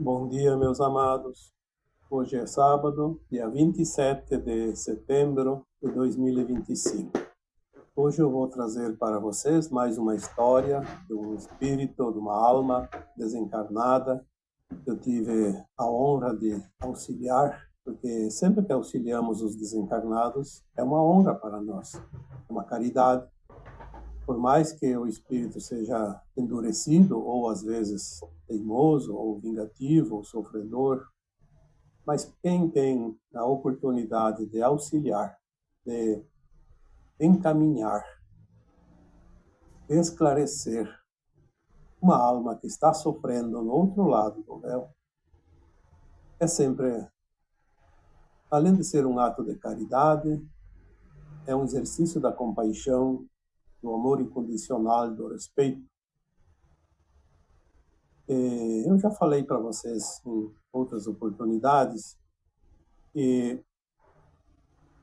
Bom dia, meus amados. Hoje é sábado, dia 27 de setembro de 2025. Hoje eu vou trazer para vocês mais uma história de um espírito, de uma alma desencarnada. Eu tive a honra de auxiliar, porque sempre que auxiliamos os desencarnados, é uma honra para nós, é uma caridade. Por mais que o espírito seja endurecido, ou às vezes teimoso, ou vingativo, ou sofredor, mas quem tem a oportunidade de auxiliar, de encaminhar, de esclarecer uma alma que está sofrendo no outro lado do véu, é sempre, além de ser um ato de caridade, é um exercício da compaixão, do amor incondicional, do respeito. Eu já falei para vocês em outras oportunidades que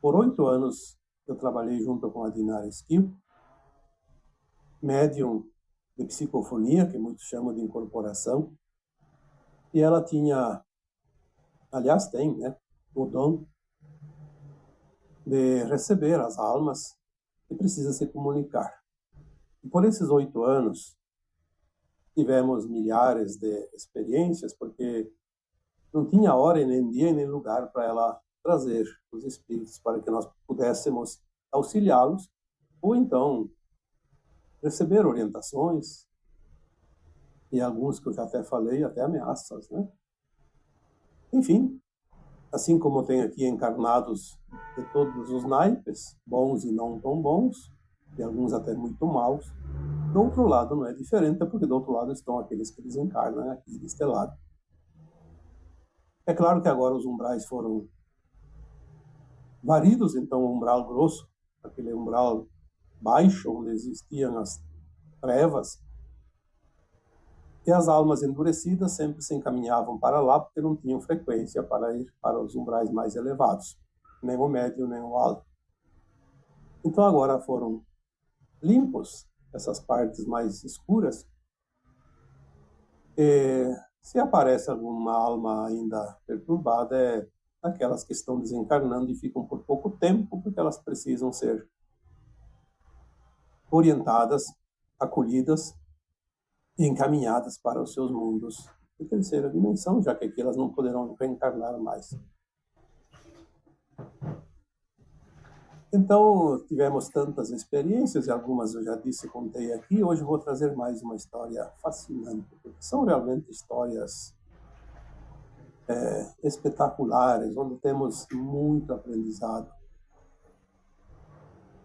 por 8 anos eu trabalhei junto com a Dinara Esquivel, médium de psicofonia, que muitos chamam de incorporação, e ela tinha, aliás tem, né, o dom de receber as almas que precisam se comunicar. E por esses 8 anos, tivemos milhares de experiências, porque não tinha hora, nem dia, nem lugar para ela trazer os espíritos para que nós pudéssemos auxiliá-los, ou então receber orientações, e alguns que eu já até falei, até ameaças, né? Enfim, assim como tem aqui encarnados de todos os naipes, bons e não tão bons, e alguns até muito maus, do outro lado não é diferente, porque do outro lado estão aqueles que desencarnam aqui deste lado. É claro que agora os umbrais foram varidos, então o umbral grosso, aquele umbral baixo, onde existiam as trevas, e as almas endurecidas sempre se encaminhavam para lá, porque não tinham frequência para ir para os umbrais mais elevados, nem o médio, nem o alto. Então agora foram limpos essas partes mais escuras. E se aparece alguma alma ainda perturbada, é aquelas que estão desencarnando e ficam por pouco tempo, porque elas precisam ser orientadas, acolhidas e encaminhadas para os seus mundos de terceira dimensão, já que aqui elas não poderão reencarnar mais. Então, tivemos tantas experiências, e algumas eu já disse e contei aqui. Hoje eu vou trazer mais uma história fascinante, porque são realmente histórias espetaculares, onde temos muito aprendizado.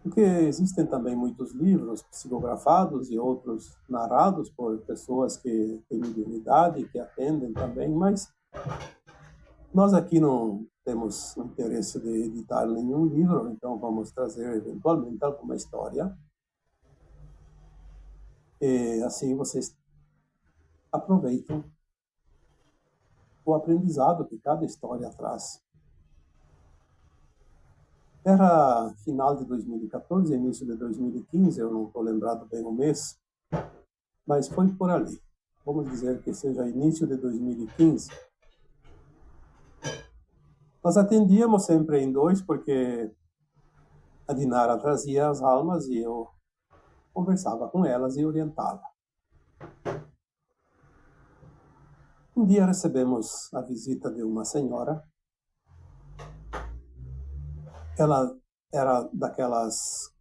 Porque existem também muitos livros psicografados e outros narrados por pessoas que têm mediunidade, que atendem também, mas nós aqui não temos interesse de editar nenhum livro, então vamos trazer eventualmente alguma história. E assim vocês aproveitam o aprendizado que cada história traz. Era final de 2014, início de 2015, eu não estou lembrado bem o mês, mas foi por ali. Vamos dizer que seja início de 2015. Nós atendíamos sempre em dois, porque a Dinara trazia as almas e eu conversava com elas e orientava. Um dia recebemos a visita de uma senhora. Ela era daquelas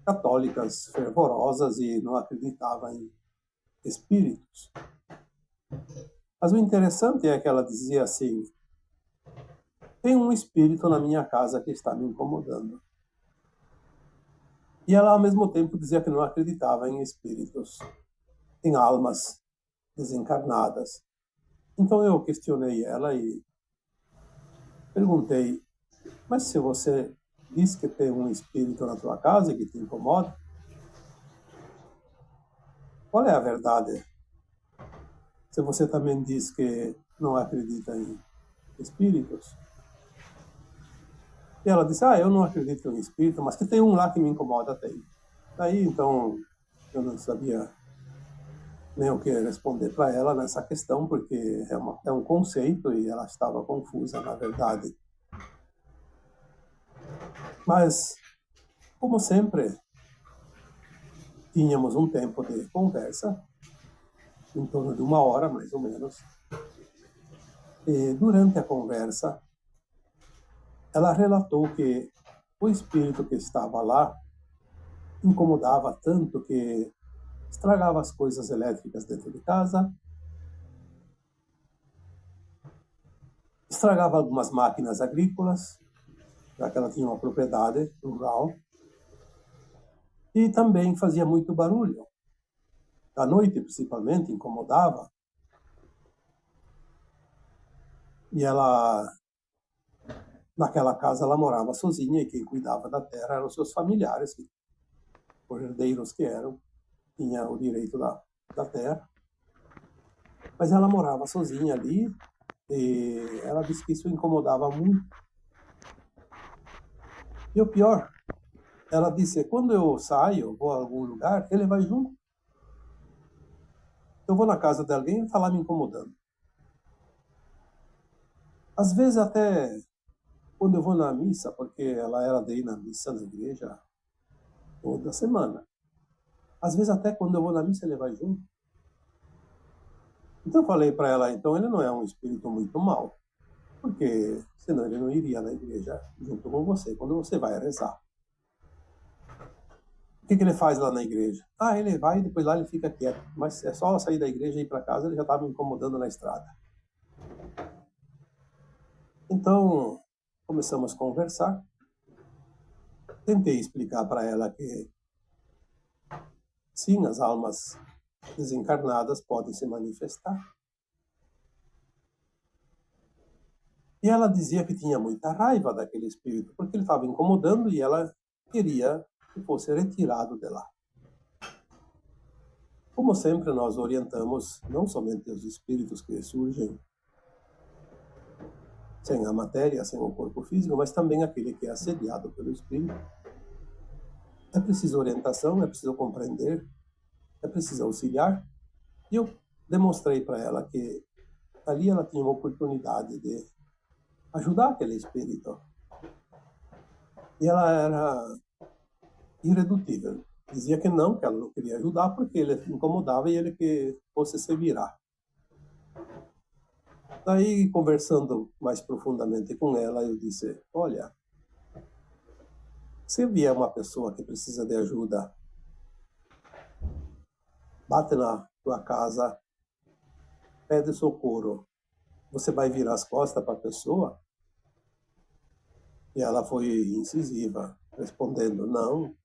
católicas fervorosas e não acreditava em espíritos. Mas o interessante é que ela dizia assim: tem um espírito na minha casa que está me incomodando. E ela, ao mesmo tempo, dizia que não acreditava em espíritos, em almas desencarnadas. Então eu questionei ela e perguntei: mas se você diz que tem um espírito na tua casa e que te incomoda, qual é a verdade? Se você também diz que não acredita em espíritos. E ela disse: eu não acredito em espírito, mas que tem um lá que me incomoda, tem. Daí, então, eu não sabia nem o que responder para ela nessa questão, porque é um conceito e ela estava confusa, na verdade. Mas, como sempre, tínhamos um tempo de conversa, em torno de 1 hora, mais ou menos. E, durante a conversa, ela relatou que o espírito que estava lá incomodava tanto que estragava as coisas elétricas dentro de casa, estragava algumas máquinas agrícolas, já que ela tinha uma propriedade rural, e também fazia muito barulho. À noite, principalmente, incomodava. E ela, naquela casa, ela morava sozinha e quem cuidava da terra eram os seus familiares, que, por herdeiros que eram, tinha o direito da terra. Mas ela morava sozinha ali e ela disse que isso incomodava muito. E o pior, ela disse, quando eu saio, vou a algum lugar, ele vai junto. Eu vou na casa de alguém e ele está lá me incomodando. Às vezes até quando eu vou na missa, porque ela era de ir na missa na igreja toda semana. Às vezes até quando eu vou na missa ele vai junto. Então eu falei para ela, então ele não é um espírito muito mau, porque senão ele não iria na igreja junto com você quando você vai rezar. O que ele faz lá na igreja? Ah, ele vai e depois lá ele fica quieto. Mas é só sair da igreja e ir para casa, ele já estava me incomodando na estrada. Então, começamos a conversar. Tentei explicar para ela que, sim, as almas desencarnadas podem se manifestar. E ela dizia que tinha muita raiva daquele espírito, porque ele estava incomodando e ela queria que fosse retirado de lá. Como sempre, nós orientamos não somente os espíritos que surgem sem a matéria, sem o corpo físico, mas também aquele que é assediado pelo espírito. É preciso orientação, é preciso compreender, é preciso auxiliar. E eu demonstrei para ela que ali ela tinha uma oportunidade de ajudar aquele espírito. E ela era irredutível. Dizia que ela não queria ajudar porque ele incomodava e ele que fosse se virar. Daí, conversando mais profundamente com ela, eu disse, olha, se vier uma pessoa que precisa de ajuda, bate na tua casa, pede socorro, você vai virar as costas para a pessoa? E ela foi incisiva, respondendo, não,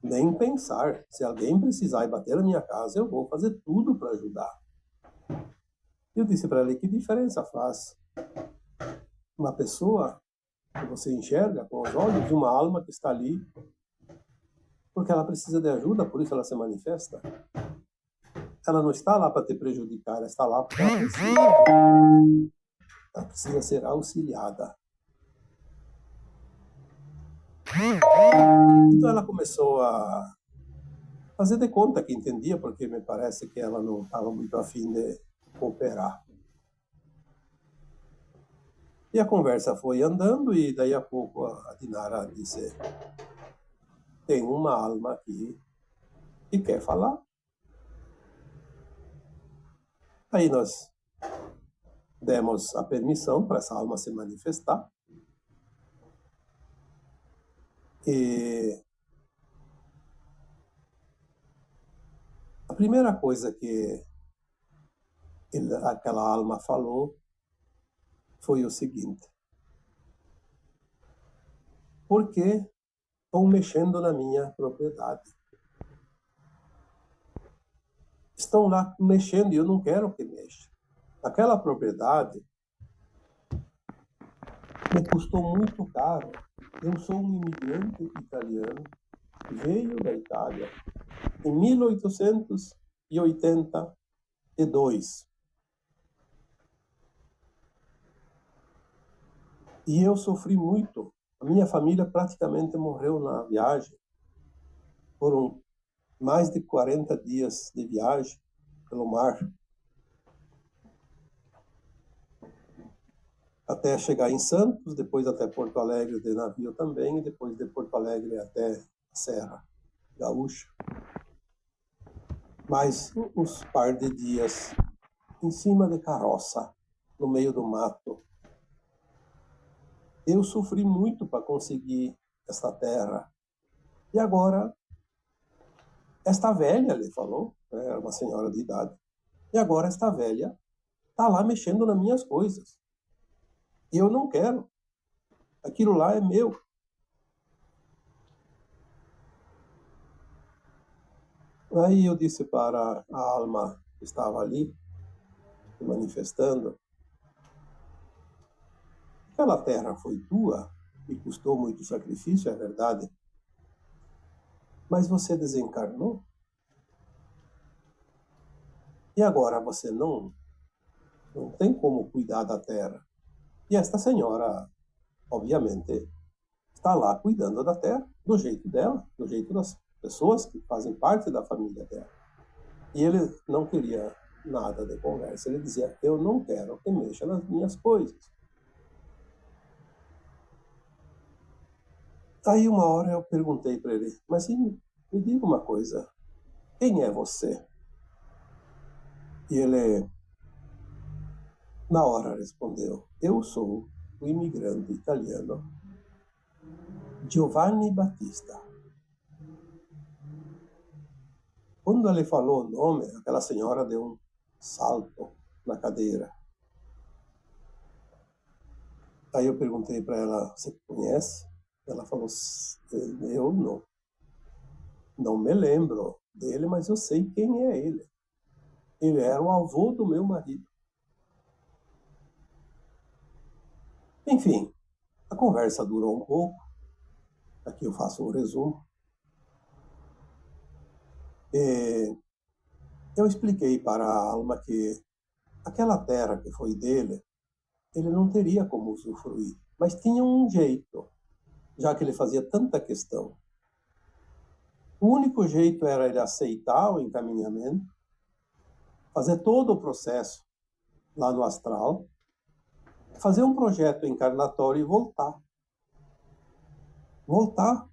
nem pensar. Se alguém precisar ir bater na minha casa, eu vou fazer tudo para ajudar. Eu disse para ela, que diferença faz uma pessoa que você enxerga com os olhos de uma alma que está ali porque ela precisa de ajuda, por isso ela se manifesta? Ela não está lá para te prejudicar, ela está lá porque ela precisa ser auxiliada. Então ela começou a fazer de conta que entendia, porque me parece que ela não estava muito afim de cooperar. E a conversa foi andando e daí a pouco a Dinara disse, tem uma alma aqui que quer falar. Aí nós demos a permissão para essa alma se manifestar. E a primeira coisa que aquela alma falou foi o seguinte, por que estão mexendo na minha propriedade? Estão lá mexendo e eu não quero que mexa. Aquela propriedade me custou muito caro. Eu sou um imigrante italiano, veio da Itália em 1882. E eu sofri muito. A minha família praticamente morreu na viagem. Foram mais de 40 dias de viagem pelo mar, até chegar em Santos, depois até Porto Alegre de navio também, e depois de Porto Alegre até a Serra Gaúcha. Mais uns par de dias em cima de carroça, no meio do mato. Eu sofri muito para conseguir esta terra. E agora, esta velha, ele falou, era uma senhora de idade, e agora esta velha está lá mexendo nas minhas coisas. E eu não quero. Aquilo lá é meu. Aí eu disse para a alma que estava ali, manifestando, aquela terra foi tua e custou muito sacrifício, é verdade, mas você desencarnou. E agora você não tem como cuidar da terra. E esta senhora, obviamente, está lá cuidando da terra, do jeito dela, do jeito das pessoas que fazem parte da família dela. E ele não queria nada de conversa. Ele dizia, eu não quero que mexa nas minhas coisas. Aí uma hora eu perguntei para ele, mas me diga uma coisa, quem é você? E ele, na hora, respondeu, eu sou o imigrante italiano Giovanni Battista. Quando ele falou o nome, aquela senhora deu um salto na cadeira. Aí eu perguntei para ela, você conhece? Ela falou, eu não me lembro dele, mas eu sei quem é ele. Ele era o avô do meu marido. Enfim, a conversa durou um pouco. Aqui eu faço um resumo. Eu expliquei para a alma que aquela terra que foi dele, ele não teria como usufruir, mas tinha um jeito, já que ele fazia tanta questão. O único jeito era ele aceitar o encaminhamento, fazer todo o processo lá no astral, fazer um projeto encarnatório e voltar. Voltar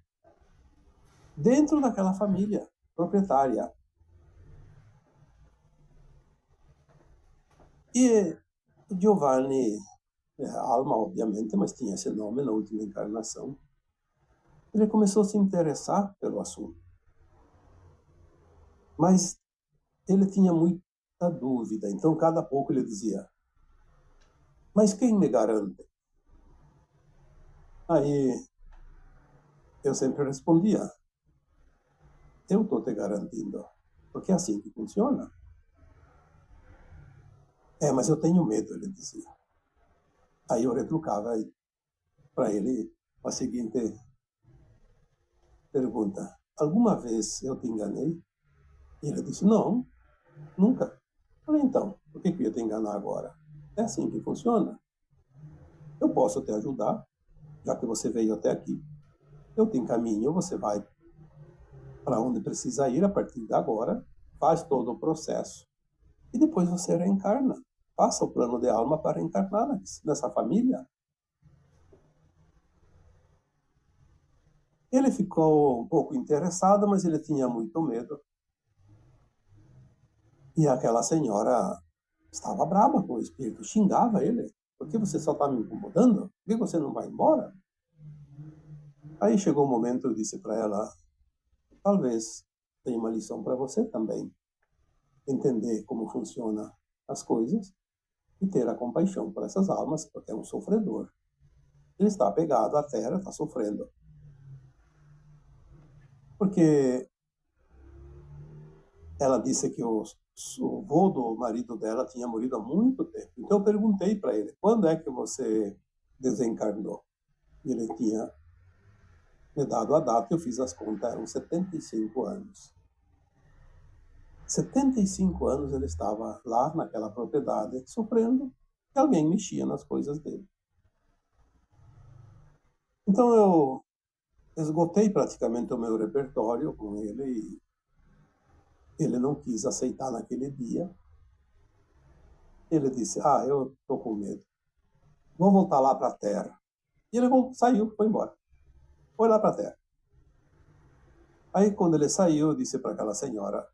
dentro daquela família proprietária. E Giovanni, alma obviamente, mas tinha esse nome na última encarnação, ele começou a se interessar pelo assunto. Mas ele tinha muita dúvida, então cada pouco ele dizia, mas quem me garante? Aí eu sempre respondia, eu estou te garantindo, porque é assim que funciona. Mas eu tenho medo, ele dizia. Aí eu retrucava para ele a seguinte pergunta, alguma vez eu te enganei? E ele disse, não, nunca. Falei, então, por que eu ia te enganar agora? É assim que funciona. Eu posso te ajudar, já que você veio até aqui. Eu te encaminho, você vai para onde precisa ir a partir de agora, faz todo o processo e depois você reencarna. Faça o plano de alma para reencarnar nessa família. Ele ficou um pouco interessado, mas ele tinha muito medo. E aquela senhora estava brava com o espírito, xingava ele. Por que você só está me incomodando? Por que você não vai embora? Aí chegou o momento, eu disse para ela, talvez tenha uma lição para você também. Entender como funcionam as coisas e ter a compaixão por essas almas, porque é um sofredor. Ele está apegado à terra, está sofrendo. Porque ela disse que o avô do marido dela tinha morrido há muito tempo. Então eu perguntei para ele, quando é que você desencarnou? E ele tinha me dado a data, eu fiz as contas, eram 75 anos. 75 anos ele estava lá naquela propriedade, sofrendo, e alguém mexia nas coisas dele. Então eu esgotei praticamente o meu repertório com ele Ele não quis aceitar naquele dia. Ele disse, eu estou com medo. Vou voltar lá para a terra. E ele saiu, foi embora. Foi lá para a terra. Aí, quando ele saiu, eu disse para aquela senhora,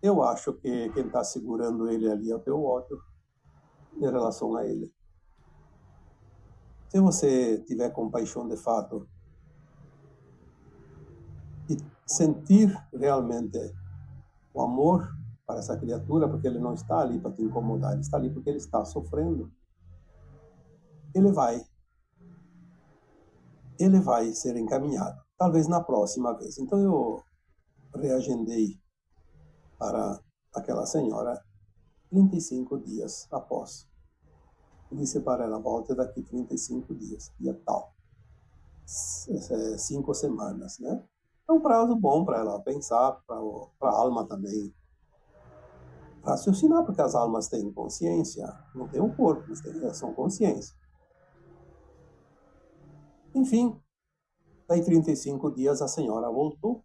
eu acho que quem está segurando ele ali é o teu ódio em relação a ele. Se você tiver compaixão de fato e sentir realmente o amor para essa criatura, porque ele não está ali para te incomodar, ele está ali porque ele está sofrendo, ele vai ser encaminhado, talvez na próxima vez. Então eu reagendei para aquela senhora 35 dias após. Eu disse para ela, volte daqui 35 dias, dia tal. 5 semanas, né? É um prazo bom para ela pensar, para a alma também raciocinar, porque as almas têm consciência, não têm um corpo, mas são consciência. Enfim, daí 35 dias a senhora voltou.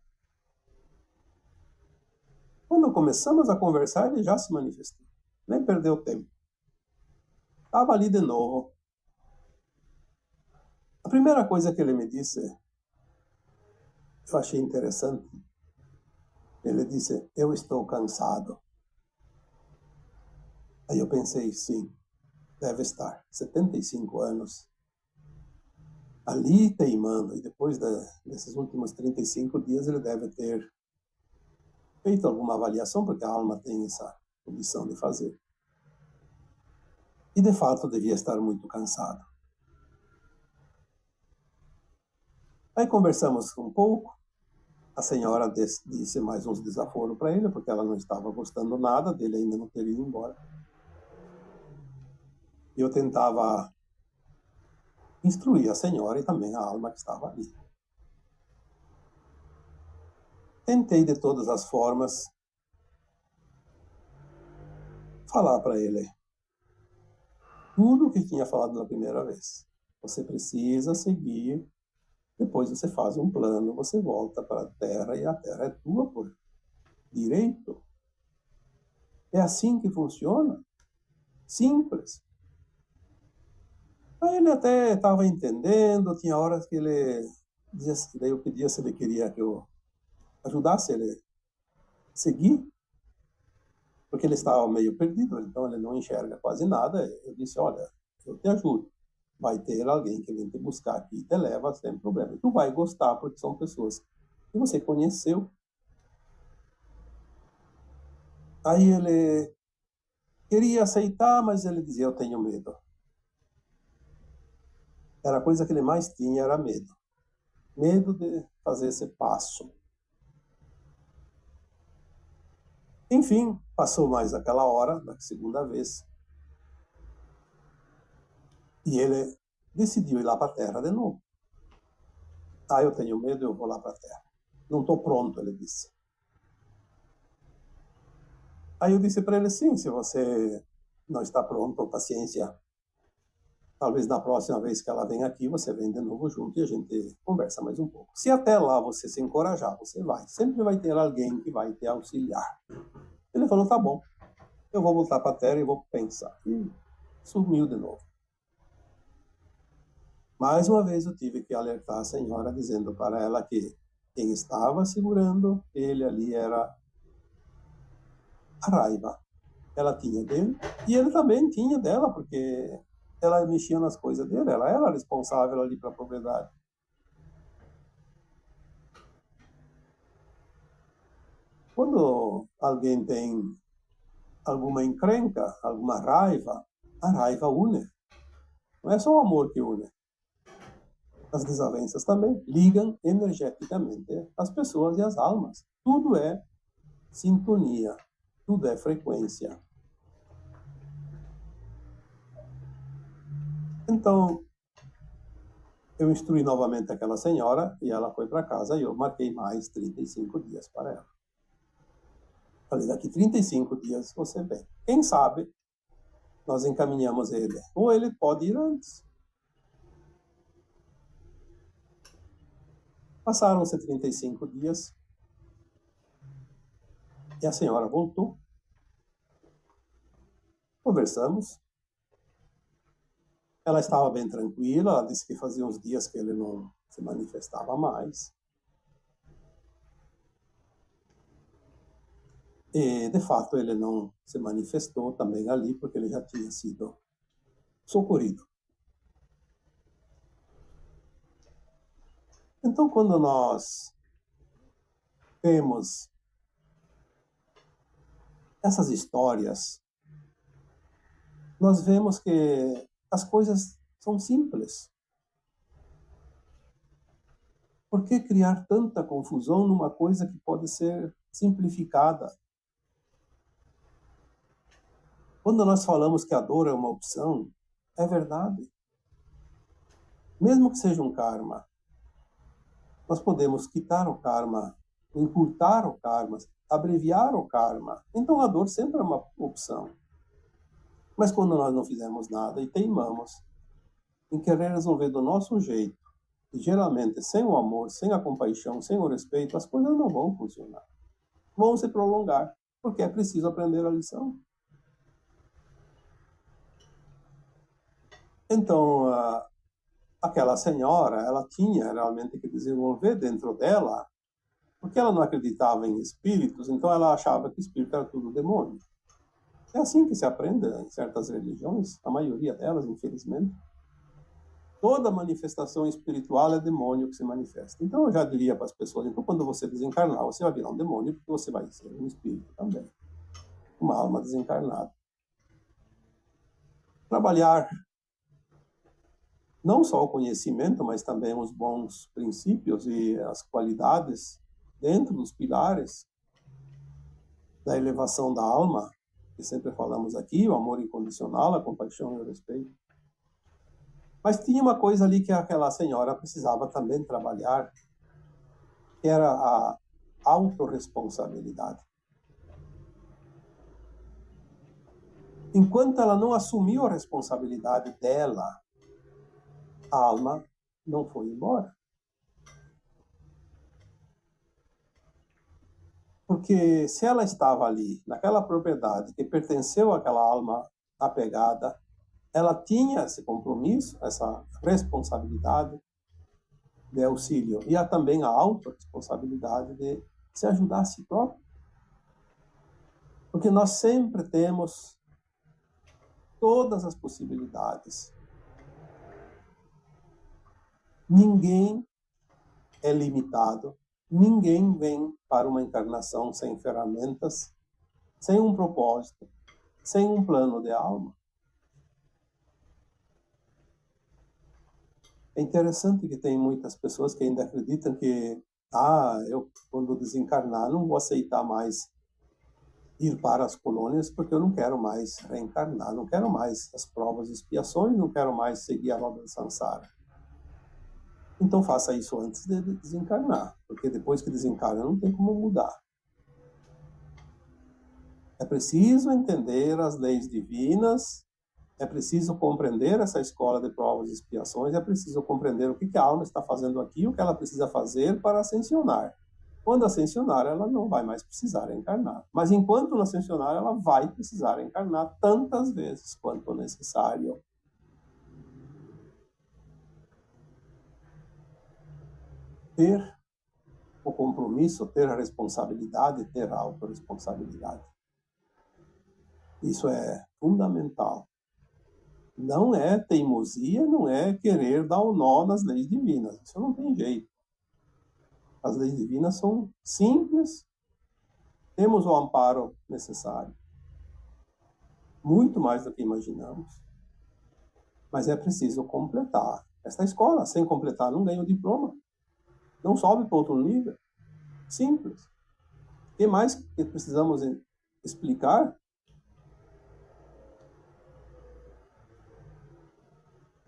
Quando começamos a conversar, ele já se manifestou. Nem perdeu tempo. Estava ali de novo. A primeira coisa que ele me disse, eu achei interessante. Ele disse, eu estou cansado. Aí eu pensei, sim, deve estar. 75 anos. Ali teimando. E depois desses últimos 35 dias, ele deve ter feito alguma avaliação, porque a alma tem essa condição de fazer. E, de fato, devia estar muito cansado. Aí conversamos um pouco. A senhora disse mais uns desaforos para ele, porque ela não estava gostando nada dele ainda não ter ido embora. E eu tentava instruir a senhora e também a alma que estava ali. Tentei de todas as formas falar para ele tudo o que tinha falado na primeira vez. Você precisa seguir, depois você faz um plano, você volta para a Terra e a Terra é tua por direito. É assim que funciona. Simples. Aí ele até estava entendendo, tinha horas que ele dizia, daí eu pedia se ele queria que eu ajudasse ele a seguir, porque ele estava meio perdido, então ele não enxerga quase nada. Eu disse, olha, eu te ajudo. Vai ter alguém que vem te buscar aqui e te leva sem problema. E tu vai gostar, porque são pessoas que você conheceu. Aí ele queria aceitar, mas ele dizia, eu tenho medo. Era a coisa que ele mais tinha, era medo. Medo de fazer esse passo. Enfim, passou mais aquela hora, da segunda vez, e ele decidiu ir lá para a Terra de novo. Eu tenho medo, eu vou lá para a Terra. Não estou pronto, ele disse. Aí eu disse para ele, sim, se você não está pronto, paciência. Talvez na próxima vez que ela vem aqui, você vem de novo junto e a gente conversa mais um pouco. Se até lá você se encorajar, você vai. Sempre vai ter alguém que vai te auxiliar. Ele falou, tá bom, eu vou voltar para a Terra e vou pensar. E sumiu de novo. Mais uma vez eu tive que alertar a senhora, dizendo para ela que quem estava segurando ele ali era a raiva. Ela tinha dele e ele também tinha dela, porque ela mexia nas coisas dele, ela era responsável ali para a propriedade. Quando alguém tem alguma encrenca, alguma raiva, a raiva une. Não é só o amor que une. As desavenças também ligam energeticamente as pessoas e as almas. Tudo é sintonia, tudo é frequência. Então, eu instruí novamente aquela senhora e ela foi para casa e eu marquei mais 35 dias para ela. Falei, daqui 35 dias você vem. Quem sabe nós encaminhamos ele. Ou ele pode ir antes. Passaram-se 35 dias. E a senhora voltou. Conversamos. Ela estava bem tranquila, ela disse que fazia uns dias que ele não se manifestava mais. E, de fato, ele não se manifestou também ali, porque ele já tinha sido socorrido. Então, quando nós temos essas histórias, nós vemos que as coisas são simples. Por que criar tanta confusão numa coisa que pode ser simplificada? Quando nós falamos que a dor é uma opção, é verdade. Mesmo que seja um karma, nós podemos quitar o karma, encurtar o karma, abreviar o karma. Então a dor sempre é uma opção. Mas quando nós não fizemos nada e teimamos em querer resolver do nosso jeito, e geralmente sem o amor, sem a compaixão, sem o respeito, as coisas não vão funcionar. Vão se prolongar, porque é preciso aprender a lição. Então, aquela senhora, ela tinha realmente que desenvolver dentro dela, porque ela não acreditava em espíritos, então ela achava que espírito era tudo demônio. É assim que se aprende em certas religiões, a maioria delas, infelizmente. Toda manifestação espiritual é demônio que se manifesta. Então eu já diria para as pessoas, então quando você desencarnar, você vai virar um demônio, porque você vai ser um espírito também. Uma alma desencarnada. Trabalhar não só o conhecimento, mas também os bons princípios e as qualidades dentro dos pilares da elevação da alma, que sempre falamos aqui, o amor incondicional, a compaixão e o respeito. Mas tinha uma coisa ali que aquela senhora precisava também trabalhar, que era a autorresponsabilidade. Enquanto ela não assumiu a responsabilidade dela, a alma não foi embora. Porque se ela estava ali, naquela propriedade que pertenceu àquela alma apegada, ela tinha esse compromisso, essa responsabilidade de auxílio. E há também a autorresponsabilidade de se ajudar a si próprio. Porque nós sempre temos todas as possibilidades. Ninguém é limitado. Ninguém vem para uma encarnação sem ferramentas, sem um propósito, sem um plano de alma. É interessante que tem muitas pessoas que ainda acreditam que eu, quando desencarnar, não vou aceitar mais ir para as colônias porque eu não quero mais reencarnar, não quero mais as provas e expiações, não quero mais seguir a roda de samsara. Então faça isso antes de desencarnar, porque depois que desencarna não tem como mudar. É preciso entender as leis divinas, é preciso compreender essa escola de provas e expiações, é preciso compreender o que a alma está fazendo aqui, o que ela precisa fazer para ascensionar. Quando ascensionar, ela não vai mais precisar encarnar. Mas enquanto não ascensionar, ela vai precisar encarnar tantas vezes quanto necessário. Ter o compromisso, ter a responsabilidade, ter a autorresponsabilidade. Isso é fundamental. Não é teimosia, não é querer dar o nó nas leis divinas. Isso não tem jeito. As leis divinas são simples, temos o amparo necessário. Muito mais do que imaginamos. Mas é preciso completar esta escola. Sem completar, não ganha o diploma. Não sobe para outro nível. Simples. O que mais que precisamos explicar?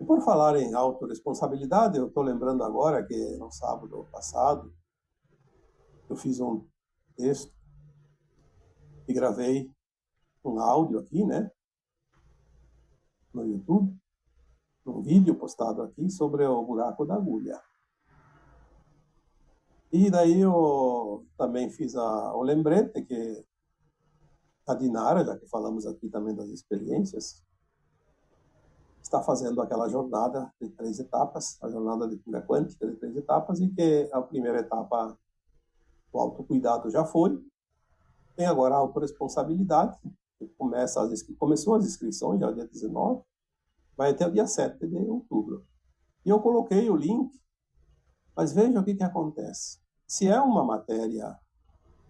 E por falar em autorresponsabilidade, eu estou lembrando agora que no sábado passado eu fiz um texto e gravei um áudio aqui, né, no YouTube, um vídeo postado aqui sobre o buraco da agulha. E daí eu também fiz o lembrete que A Dinara, já que falamos aqui também das experiências, está fazendo aquela jornada de 3 etapas, a jornada de cura quântica de 3 etapas, e que a primeira etapa, o autocuidado já foi, tem agora a autorresponsabilidade, que começou as inscrições já dia 19, vai até o dia 7 de outubro. E eu coloquei o link, mas veja o que acontece. Se é uma matéria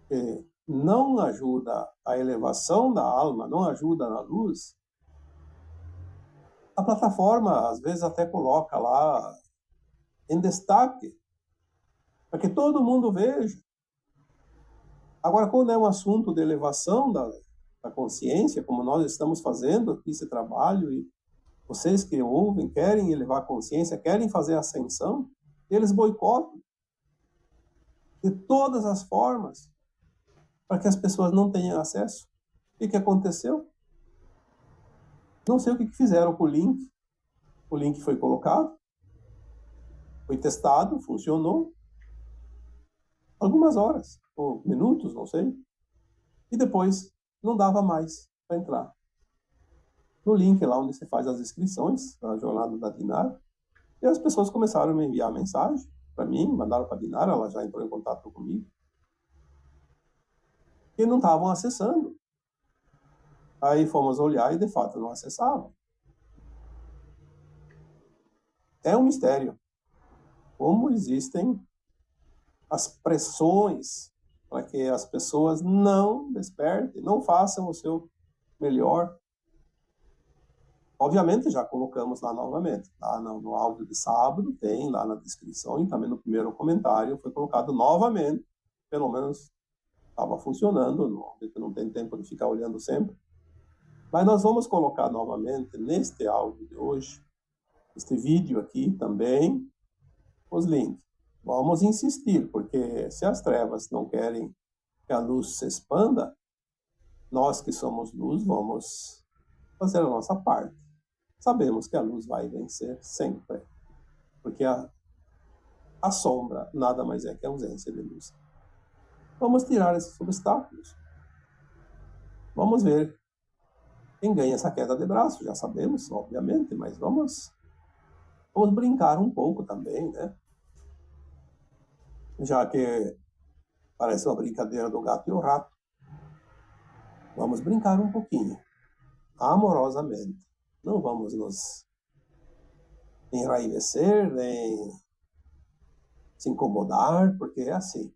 que não ajuda a elevação da alma, não ajuda na luz, a plataforma às vezes até coloca lá em destaque, para que todo mundo veja. Agora, quando é um assunto de elevação da consciência, como nós estamos fazendo aqui esse trabalho, e vocês que ouvem querem elevar a consciência, querem fazer a ascensão, eles boicotam de todas as formas para que as pessoas não tenham acesso. O que aconteceu? Não sei o que fizeram com o link. O link foi colocado, foi testado, funcionou. Algumas horas, ou minutos, não sei. E depois não dava mais para entrar. No link lá onde você faz as inscrições na jornada da Dinara, e as pessoas começaram a me enviar mensagem para mim, mandaram para a Dinara, ela já entrou em contato comigo, e não estavam acessando. Aí fomos olhar e de fato não acessavam. É um mistério como existem as pressões para que as pessoas não despertem, não façam o seu melhor. Obviamente, já colocamos lá novamente. Lá no áudio de sábado, tem lá na descrição, e também no primeiro comentário foi colocado novamente. Pelo menos estava funcionando, não tem tempo de ficar olhando sempre. Mas nós vamos colocar novamente neste áudio de hoje, este vídeo aqui também, os links. Vamos insistir, porque se as trevas não querem que a luz se expanda, nós que somos luz vamos fazer a nossa parte. Sabemos que a luz vai vencer sempre, porque a sombra nada mais é que a ausência de luz. Vamos tirar esses obstáculos. Vamos ver quem ganha essa queda de braço, já sabemos, obviamente, mas vamos brincar um pouco também, né? Já que parece uma brincadeira do gato e o rato. Vamos brincar um pouquinho, amorosamente. Não vamos nos enraivecer, nem se incomodar, porque é assim.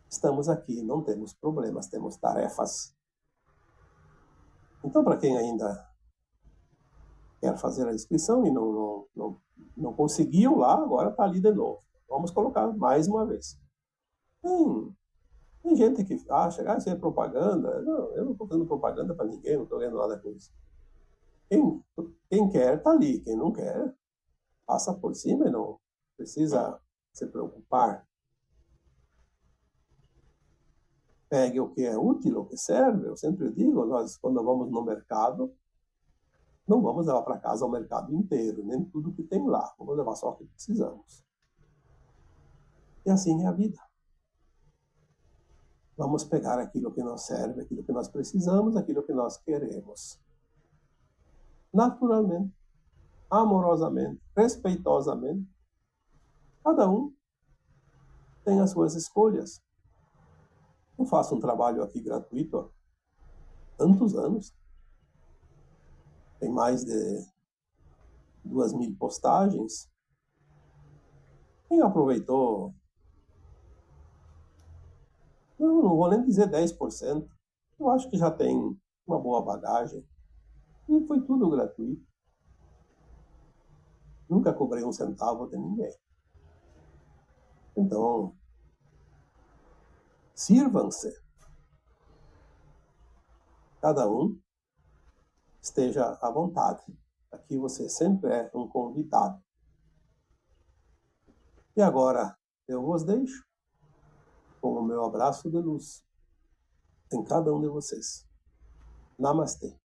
Estamos aqui, não temos problemas, temos tarefas. Então, para quem ainda quer fazer a inscrição e não conseguiu lá, agora está ali de novo. Vamos colocar mais uma vez. Tem gente que acha que isso é propaganda. Não, eu não estou fazendo propaganda para ninguém, não estou ganhando nada com isso. Quem quer está ali, quem não quer passa por cima e não precisa se preocupar. Pegue o que é útil, o que serve. Eu sempre digo, nós quando vamos no mercado, não vamos levar para casa o mercado inteiro, nem tudo que tem lá. Vamos levar só o que precisamos. E assim é a vida. Vamos pegar aquilo que nos serve, aquilo que nós precisamos, aquilo que nós queremos. Naturalmente, amorosamente, respeitosamente, cada um tem as suas escolhas. Eu faço um trabalho aqui gratuito há tantos anos. Tem mais de 2.000 postagens. Quem aproveitou, não vou nem dizer 10%, eu acho que já tem uma boa bagagem. E foi tudo gratuito. Nunca cobrei um centavo de ninguém. Então, sirvam-se. Cada um esteja à vontade. Aqui você sempre é um convidado. E agora eu vos deixo com o meu abraço de luz em cada um de vocês. Namastê.